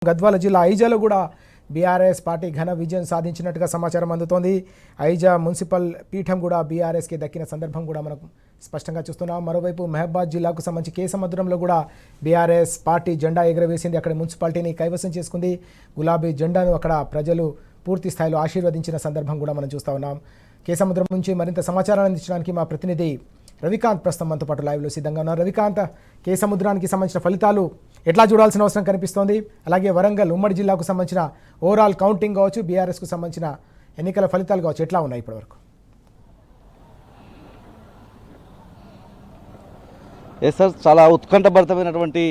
గద్వాల జిల్లా ఐజాలో కూడా BRS party ఘన విజయం సాధించినట్టుగా సమాచారం అందుతోంది. ఐజా మున్సిపల్ పీఠం కూడా బీఆర్ఎస్కి దక్కిన సందర్భం కూడా మనం స్పష్టంగా చూస్తున్నాం. మరోవైపు మహబాద్ జిల్లాకు సంబంధించి కేసముద్రంలో కూడా బీఆర్ఎస్ పార్టీ జెండా ఎగురవేసింది. అక్కడ మున్సిపాలిటీని కైవసం చేసుకుంది. గులాబీ జెండాను అక్కడ ప్రజలు పూర్తి స్థాయిలో ఆశీర్వదించిన సందర్భం కూడా మనం చూస్తూ ఉన్నాం. కేసముద్రం నుంచి మరింత సమాచారాన్ని అందించడానికి మా ప్రతినిధి రవికాంత్ ప్రస్తుతం మనతో పాటు లైవ్లో సిద్ధంగా ఉన్నారు. రవికాంత్, కేసముద్రానికి సంబంధించిన ఫలితాలు ఎట్లా చూడాల్సిన అవసరం కనిపిస్తోంది? అలాగే వరంగల్ ఉమ్మడి జిల్లాకు సంబంధించిన ఓవరాల్ కౌంటింగ్ కావచ్చు, బీఆర్ఎస్కు సంబంధించిన ఎన్నికల ఫలితాలు కావచ్చు, ఎట్లా ఉన్నాయి ఇప్పటివరకు? ఎస్ సార్, చాలా ఉత్కంఠభరితమైనటువంటి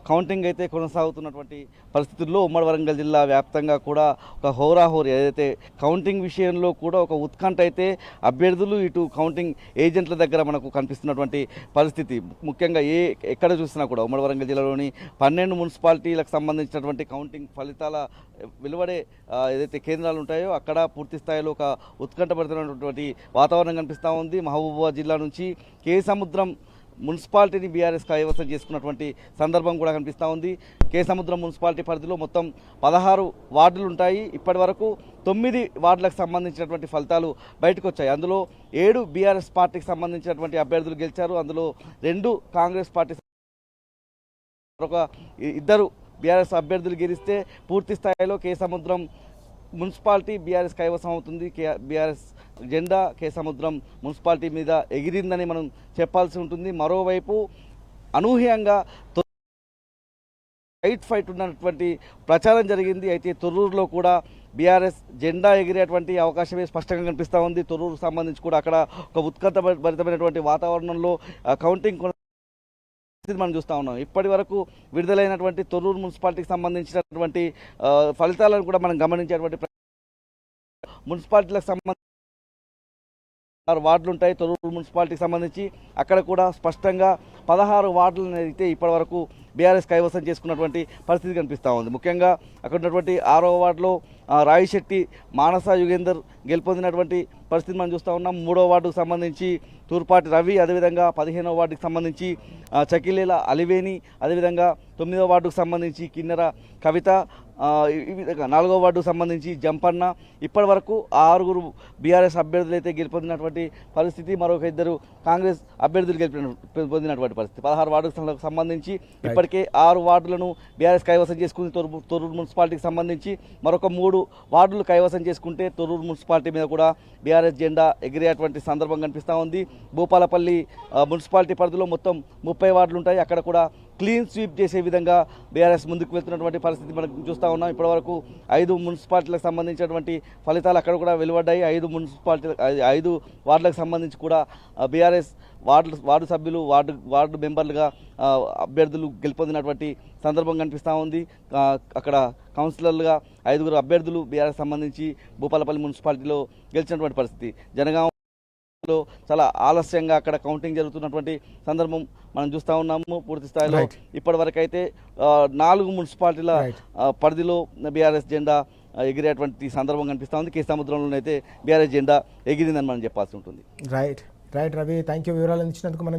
కౌంటింగ్ అయితే కొనసాగుతున్నటువంటి పరిస్థితుల్లో ఉమ్మడి వరంగల్ జిల్లా వ్యాప్తంగా కూడా ఒక హోరాహోరీ ఏదైతే కౌంటింగ్ విషయంలో కూడా ఒక ఉత్కంఠ అయితే అభ్యర్థులు ఇటు కౌంటింగ్ ఏజెంట్ల దగ్గర మనకు కనిపిస్తున్నటువంటి పరిస్థితి. ముఖ్యంగా ఎక్కడ చూసినా కూడా ఉమ్మడి వరంగల్ జిల్లాలోని 12 మున్సిపాలిటీలకు సంబంధించినటువంటి కౌంటింగ్ ఫలితాల వెలువడే ఏదైతే కేంద్రాలు ఉంటాయో అక్కడ పూర్తి స్థాయిలో ఒక ఉత్కంఠభరితమైనటువంటి వాతావరణం కనిపిస్తూ ఉంది. మహబూబాబాద్ జిల్లా నుంచి కేసముద్రం మున్సిపాలిటీని బీఆర్ఎస్ కైవసం చేసుకున్నటువంటి సందర్భం కూడా కనిపిస్తూ ఉంది. కేసముద్రం మున్సిపాలిటీ పరిధిలో మొత్తం 16 వార్డులు ఉంటాయి. ఇప్పటి వరకు 9 వార్డులకు సంబంధించినటువంటి ఫలితాలు బయటకు వచ్చాయి. అందులో 7 బీఆర్ఎస్ పార్టీకి సంబంధించినటువంటి అభ్యర్థులు గెలిచారు. అందులో 2 కాంగ్రెస్ పార్టీ, ఒక 2 బీఆర్ఎస్ అభ్యర్థులు గెలిస్తే పూర్తి స్థాయిలో కేసముద్రం మున్సిపాలిటీ బీఆర్ఎస్ కైవసం అవుతుంది. బీఆర్ఎస్ జెండా కేసముద్రం మున్సిపాలిటీ మీద ఎగిరిందని మనం చెప్పాల్సి ఉంటుంది. మరోవైపు అనూహ్యంగా టైట్ ఫైట్ ఉన్నటువంటి ప్రచారం జరిగింది. అయితే తొర్రూరులో కూడా బీఆర్ఎస్ జెండా ఎగిరేటువంటి అవకాశమే స్పష్టంగా కనిపిస్తూ ఉంది. తొర్రూరుకు సంబంధించి కూడా అక్కడ ఒక ఉత్కంఠభరితమైనటువంటి వాతావరణంలో కౌంటింగ్ మనం చూస్తూ ఉన్నాం. ఇప్పటి వరకు విడుదలైనటువంటి తొర్రూరు మున్సిపాలిటీకి సంబంధించినటువంటి ఫలితాలను కూడా మనం గమనించేటువంటి మున్సిపాలిటీలకు సంబంధించి 6 వార్డులు ఉంటాయి. తొర్రూరు మున్సిపాలిటీకి సంబంధించి అక్కడ కూడా స్పష్టంగా 16 వార్డులను అయితే ఇప్పటి వరకు బీఆర్ఎస్ కైవసం చేసుకున్నటువంటి పరిస్థితి కనిపిస్తూ ఉంది. ముఖ్యంగా అక్కడ ఉన్నటువంటి 6వ వార్డులో రాయిశెట్టి మానస యుగేందర్ గెలుపొందినటువంటి పరిస్థితి మనం చూస్తూ ఉన్నాం. 3వ వార్డుకు సంబంధించి తూర్పాటి రవి, అదేవిధంగా 15వ వార్డుకు సంబంధించి చకిలేల అలివేని, అదేవిధంగా 9వ వార్డుకు సంబంధించి కిన్నెర కవిత, ఈ విధంగా 4వ వార్డుకు సంబంధించి జంపన్న. ఇప్పటి వరకు 6 బీఆర్ఎస్ అభ్యర్థులు అయితే గెలుపొందినటువంటి పరిస్థితి. మరొక 2 కాంగ్రెస్ అభ్యర్థులు గెలుపొందినటువంటి పరిస్థితి. 16 వార్డుకు సంబంధించి ఇప్పటికే 6 వార్డులను బీఆర్ఎస్ కైవసం చేసుకుంది. తొర్రూరు మున్సిపాలిటీకి సంబంధించి మరొక 3 వార్డులు కైవసం చేసుకుంటే తొర్రూరు మున్సిపాలిటీ మీద కూడా బీఆర్ఎస్ జెండా ఎగిరేటువంటి సందర్భం కనిపిస్తూ ఉంది. భూపాలపల్లి మున్సిపాలిటీ పరిధిలో మొత్తం 30 వార్డులు ఉంటాయి. అక్కడ కూడా క్లీన్ స్వీప్ చేసే విధంగా బీఆర్ఎస్ ముందుకు వెళ్తున్నటువంటి పరిస్థితి మనం చూస్తూ ఉన్నాం. ఇప్పటివరకు 5 మున్సిపాలిటీలకు సంబంధించినటువంటి ఫలితాలు అక్కడ కూడా వెలువడ్డాయి. 5 వార్డులకు సంబంధించి కూడా బీఆర్ఎస్ వార్డు సభ్యులు, వార్డు మెంబర్లుగా అభ్యర్థులు గెలుపొందినటువంటి సందర్భం కనిపిస్తూ ఉంది. అక్కడ కౌన్సిలర్లుగా 5 అభ్యర్థులు బీఆర్ఎస్ సంబంధించి భూపాలపల్లి మున్సిపాలిటీలో గెలిచినటువంటి పరిస్థితి. జనగాం చాలా ఆలస్యంగా అక్కడ కౌంటింగ్ జరుగుతున్నటువంటి సందర్భం మనం చూస్తూ ఉన్నాము. పూర్తి స్థాయిలో ఇప్పటి వరకు అయితే 4 మున్సిపాలిటీల పరిధిలో బీఆర్ఎస్ జెండా ఎగిరేటువంటి సందర్భం కనిపిస్తూ ఉంది. కేసముద్రంలోనైతే బీఆర్ఎస్ జెండా ఎగిరిందని మనం చెప్పాల్సి ఉంటుంది. Right Ravi, thank you. వివరాలు అందించినందుకు మనం